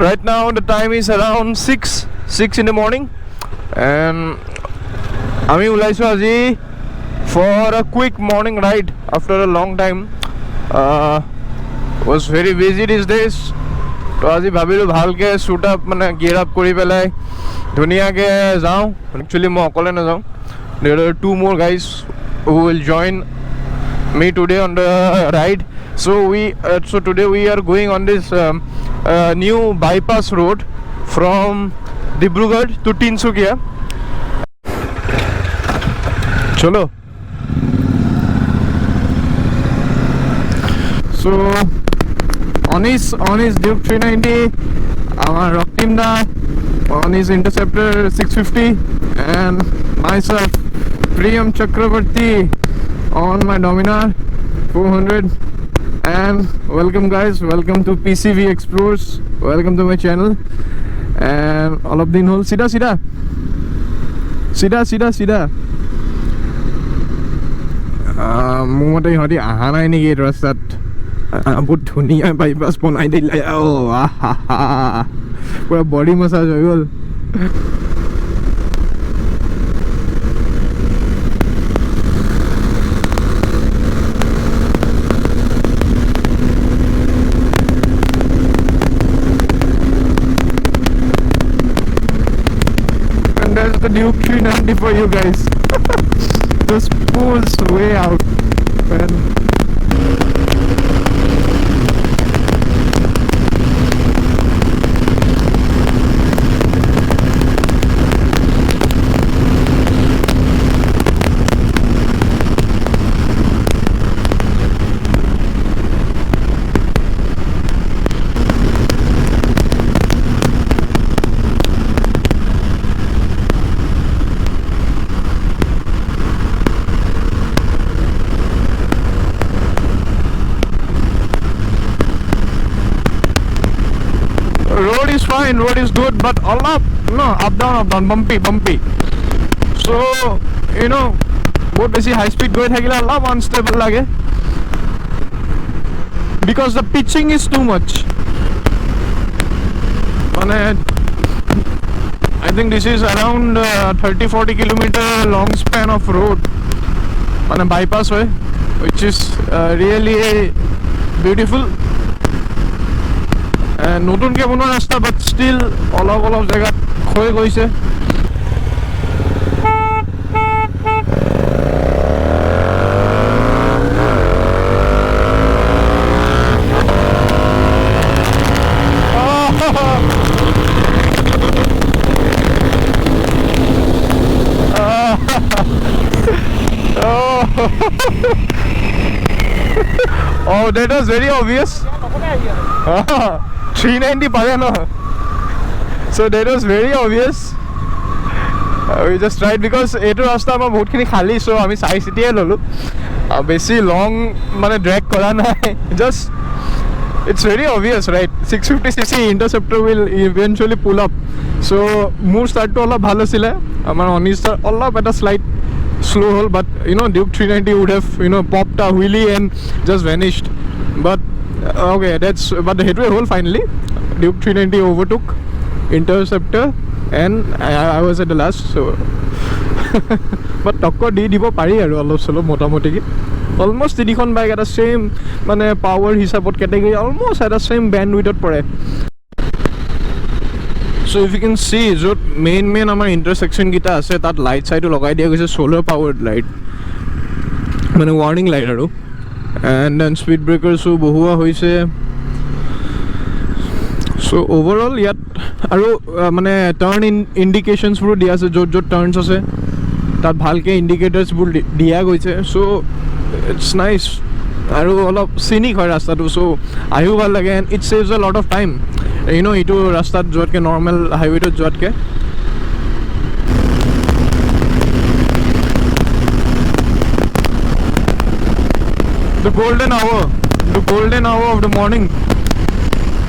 Right now the time is around 6 in the morning, and আমি ওলাইছো আজি for a quick morning ride after a long time. Was very busy these days, তো আজি ভাবিলোঁ ভালকৈ shoot up মানে gear up কৰি পেলাই ধুনীয়াকৈ যাওঁ. একচুৱেলি মই অকলে নাযাওঁ, there are two more guys who will join me today on the ride. So today we are going on this new bypass road from Dibrugarh to Tinsukia. Chalo. So on his Duke 390, our rock team da on his Interceptor 650, and myself Priyam Chakravarti on my Dominar 400. And welcome guys, welcome to PCV Explores, welcome to my channel. And all of din hol sida মোমতে ইহঁতি অহা নাই নেকি এই ৰাস্তাত. বহুত ধুনীয়া bypass বনাই দিলে. পুৰা বডি মাছাজ হৈ গ'ল. There's the Duke 390 for you guys. Just pulls way out, man. Road is good, but up down, bumpy. So you know, बहुत बेसी high speed गए থাকিলে অলপ unstable লাগে, because the pitching is too much. মানে I think this is around 30-40 kilometer long span of road, মানে bypass way, which is really beautiful. নতুনকৈ বনোৱা ৰাস্তা, বাট ষ্টিল অলপ জেগাত হৈ গৈছে. Oh, that was very obvious. 390 পাৰে ন, so that was very obvious. We just tried because এইটো ৰাস্তা আমাৰ বহুতখিনি খালী, so আমি চাই চিটিয়ে ল'লোঁ. বেছি লং মানে ড্ৰেগ কৰা নাই, just it's very obvious, right? 650cc Interceptor will eventually pull up. So মোৰ ষ্টাৰ্টটো অলপ ভাল আছিলে, আমাৰ অনিৰ ষ্টাৰ্ট অলপ এটা স্লাইড slow হ'ল, but you know Duke 390 would have, you know, popped a wheelie and just vanished. But okay, but the headway hole finally. Duke 390 overtook Interceptor, and I was at the last. So but tokko di dibo pari aru alop solo motamoti ki almost তিনিখন bike at the same মানে power হিসাবত category almost at the same bandwidth pore. So if you can see, jot main amar intersection kita ase tat light side logai dia goise solar powered light, মানে warning light aru, and then speed breakers bohua hoise. So overall yat aru mane turn indications buru dia ase, jot turns ase tat bhalke indicators buru dia goise. So it's nice aru olop scenic hoy rasta tu, so ahiu bhal lage, and it saves a lot of time, you know, itu rastat jotke normal highway to jotke. The golden hour of the morning.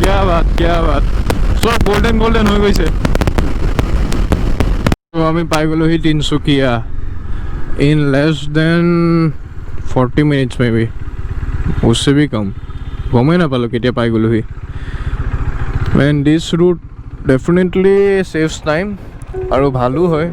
Kya baat. So golden hoy goise. So ami pai golo hi Tinsukia in less than 40 minutes maybe, usse bhi kam. গমেই নাপালোঁ কেতিয়া পাই গ'লোহি. And this route definitely saves time আৰু ভালো হয়.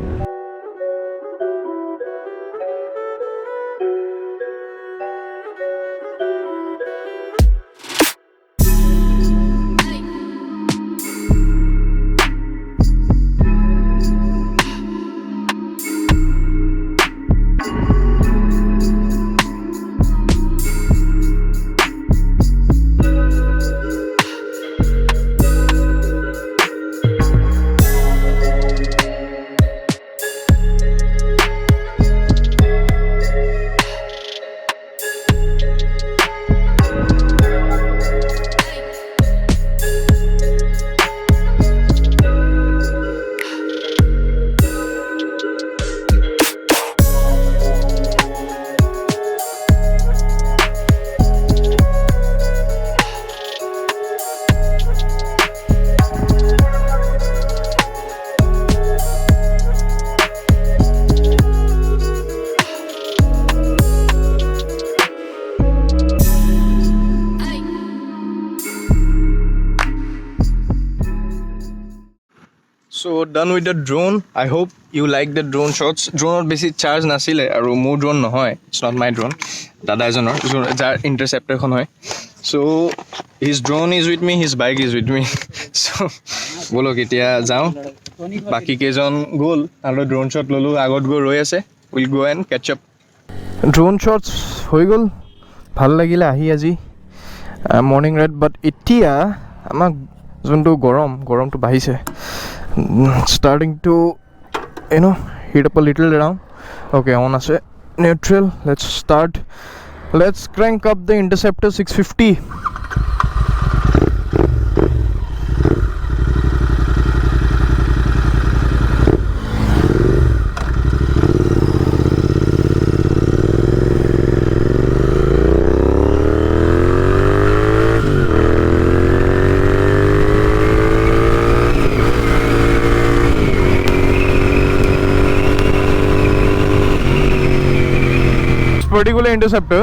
So done with the drone. I hope you like the drone shots. Drone basic charge nasile aru more drone nohoy. It's not my drone. Dada ejonor jar interceptor khon hoy. So his drone is with me, his bike is with me. So bolo ketia jao. Baki kejon gol aru drone shot lolu agot go roi ase. We'll go and catch up. Drone shots hoi gol. Bhal lagile ahi aji morning ride, but etia amak jonto gorom to bahise. Starting to heat up a little down. Okay, on ase neutral. Let's start. Let's crank up the Interceptor 650. Particular Interceptor,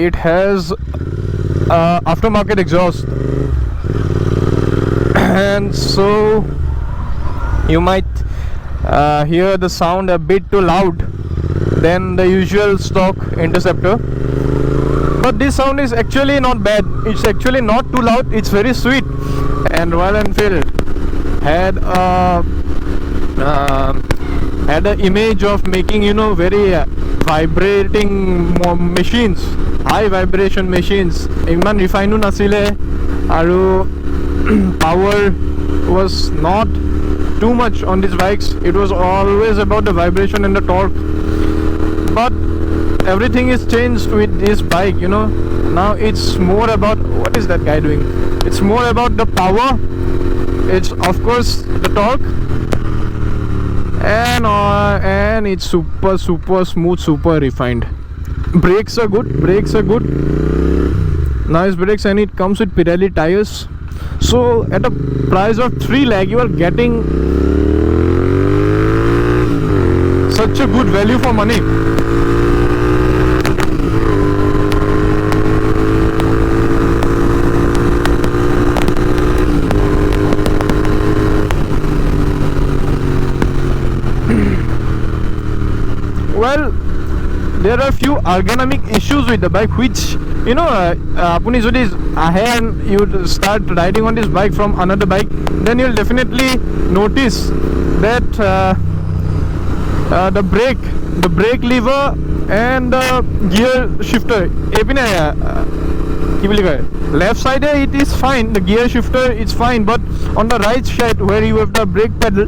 it has aftermarket exhaust, and so you might hear the sound a bit too loud than the usual stock Interceptor, but this sound is actually not bad. It's actually not too loud. It's very sweet. And Royal Enfield had an image of making very vibrating machines, high vibration machines. Iman refined nasile aru power was not too much on these bikes. It was always about the vibration and the torque, but everything is changed with this bike. Now it's more about, what is that guy doing? It's more about the power. It's of course the torque, and it's super smooth, super refined. Brakes are good. Nice brakes, and it comes with Pirelli tires. So at a price of 3 lakh you are getting such a good value for money. Well, there are a few ergonomic issues with the bike, which apuni jodi ahe and you start riding on this bike from another bike, then you'll definitely notice that the brake lever and the gear shifter, left side it is fine, the gear shifter is fine, but on the right side where you have the brake pedal,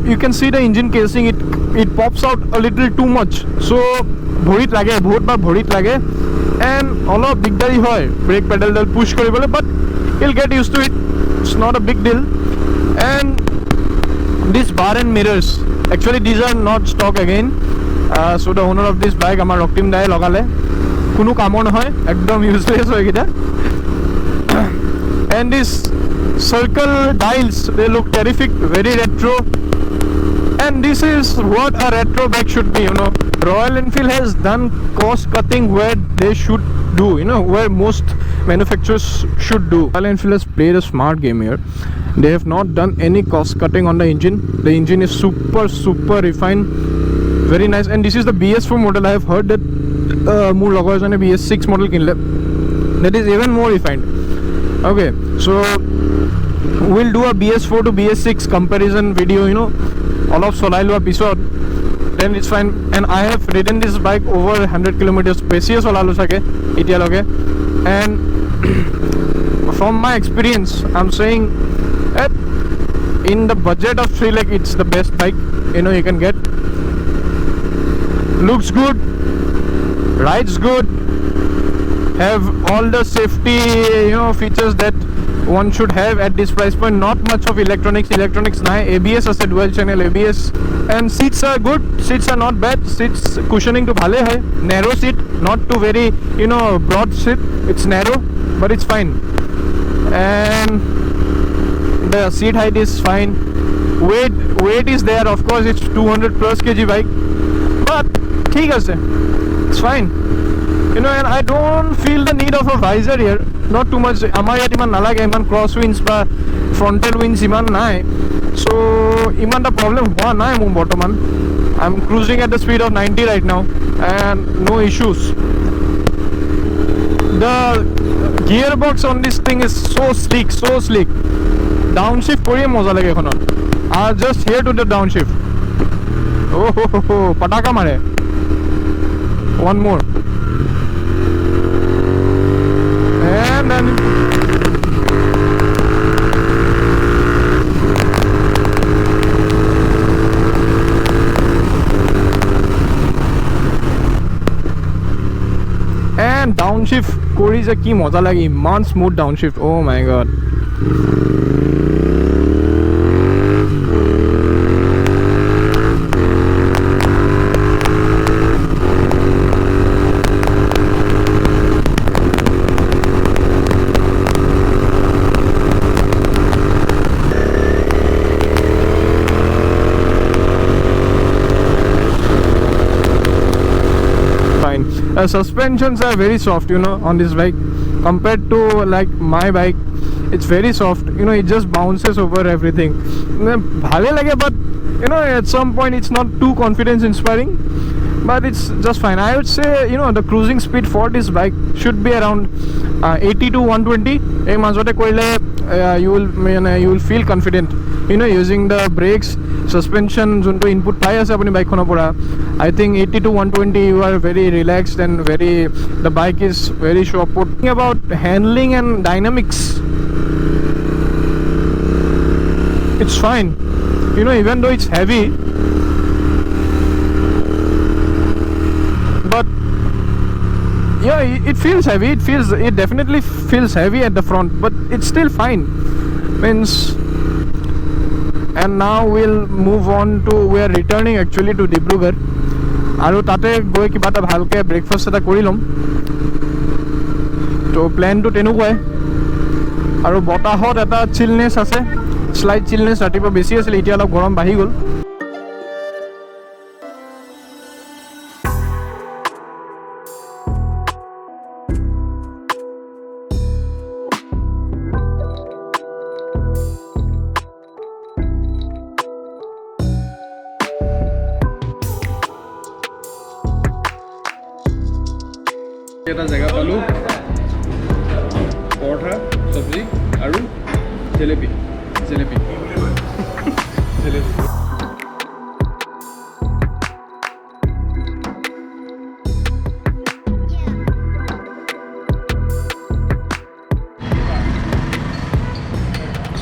you can see the engine casing, it pops out a little too much. So bhorit lage, bahut bar bhorit lage, and olop digdari hoy brake pedal dal push koribole, but you'll get used to it. It's not a big deal. And this bar and mirrors, actually these are not stock again. So the owner of this bike amar Roctim dai logale, কোনো কামো নহয়, একদম useless হয় এটা. And this circle dials, they look terrific, very retro, and this is what a retro bike should be. Royal Enfield has done cost cutting where they should do, you know, where most manufacturers should do. Royal Enfield has played a smart game here. They have not done any cost cutting on the engine. The engine is super refined, very nice. And this is the BS4 model. I have heard that more logos on a BS6 model that is even more refined. Okay, so we'll do a BS4 to BS6 comparison video, you know, all of Solailu episode. Then it's fine. And I have ridden this bike over 100 kilometers. Precious Olalu sake, itialoge. And from my experience, I'm saying that in the budget of 3 lakh, it's the best bike, you know, you can get. Looks good, rides good, have all the safety, you know, features that one should have at this price point. Not much of electronics nahi. ABS as a dual channel ABS, and seats are good. Seats are not bad. Seats cushioning to bhale hai. Narrow seat, not too very, you know, broad seat. It's narrow, but it's fine. And the seat height is fine. Weight is there. Of course, it's 200 plus kg bike, but ठीक है, it's fine. You know, and I don't feel the need of a visor here. Not too much. Amar yat iman nalage, iman cross winds ba frontal winds iman nai. So iman the problem hua nai mon bortoman. I'm cruising at the speed of 90 right now and no issues. The gearbox on this thing is so sleek. Downshift koriye moja lage ekhonot. Just here to the downshift. Oh, pataka mare. One more. And then downshift kori je ki moja lage, iman smooth downshift. Oh my god. Suspensions are very soft, you know, on this bike compared to like my bike. It's very soft, you know, it just bounces over everything. Bhale lage, but you know, at some point it's not too confidence inspiring, but it's just fine. I would say, you know, the cruising speed for this bike should be around 80 to 120. You will feel confident, you know, using the brakes, suspension, junto input pai ase apni bike khono pura. I think 80 to 120 you are very relaxed and the bike is very sure put. Talking about handling and dynamics, it's fine, you know, even though it's heavy, but yeah, it feels heavy. It definitely feels heavy at the front, but it's still fine. Means, and now we'll move on to, we are returning actually to Dibrugarh. আৰু তাতে গৈ কিবা এটা ভালকে breakfast এটা কৰি ল'ম। তো প্লেনটো তেনেকুৱাই, আৰু বতাহত এটা চিলনেছ আছে, স্লাইট চিলনেছ। ৰাতিপুৱা বেছি আছিলে, এতিয়া অলপ গৰম বাঢ়ি গ'ল। এটা জেগা পালো, পৰঠা চব্জি আৰু জেলেপি।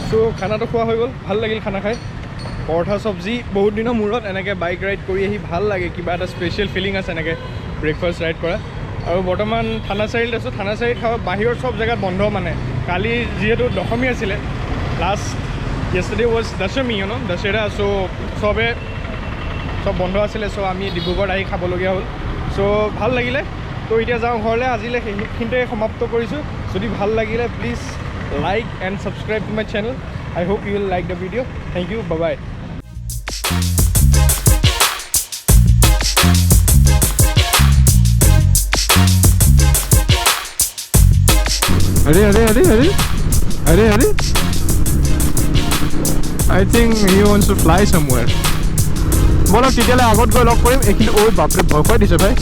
সো খানাটো খোৱা হৈ গ'ল, ভাল লাগিল খানা খাই। পৰঠা চব্জি বহুত দিনৰ মূৰত এনেকৈ বাইক ৰাইড কৰি আহি ভাল লাগে, কিবা এটা স্পেচিয়েল ফিলিং আছে এনেকৈ ব্ৰেকফাষ্ট ৰাইড কৰা। আৰু বৰ্তমান থানাচাৰিত আছোঁ। থানাচাৰিত খাব, বাহিৰৰ চব জেগাত বন্ধ। মানে কালি যিহেতু দশমী আছিলে, last yesterday was Dashami, you know, Dussehra. চ' চব বন্ধ আছিলে। চ' আমি ডিব্ৰুগড় আহি খাবলগীয়া হ'ল। চ' ভাল লাগিলে। তো এতিয়া যাওঁ ঘৰলৈ। আজিলৈ সেইখিনিতে সমাপ্ত কৰিছোঁ। যদি ভাল লাগিলে please like and subscribe to my channel. I hope you will like the video'. Thank you, bye bye. अरे अरे अरे अरे अरे अरे I think he wants to fly somewhere. বলক তেতিয়ালৈ আগত গৈ লগ কৰিম এইখিনি ঐ বাপৰে ভয় খুৱাই দিছে ভাই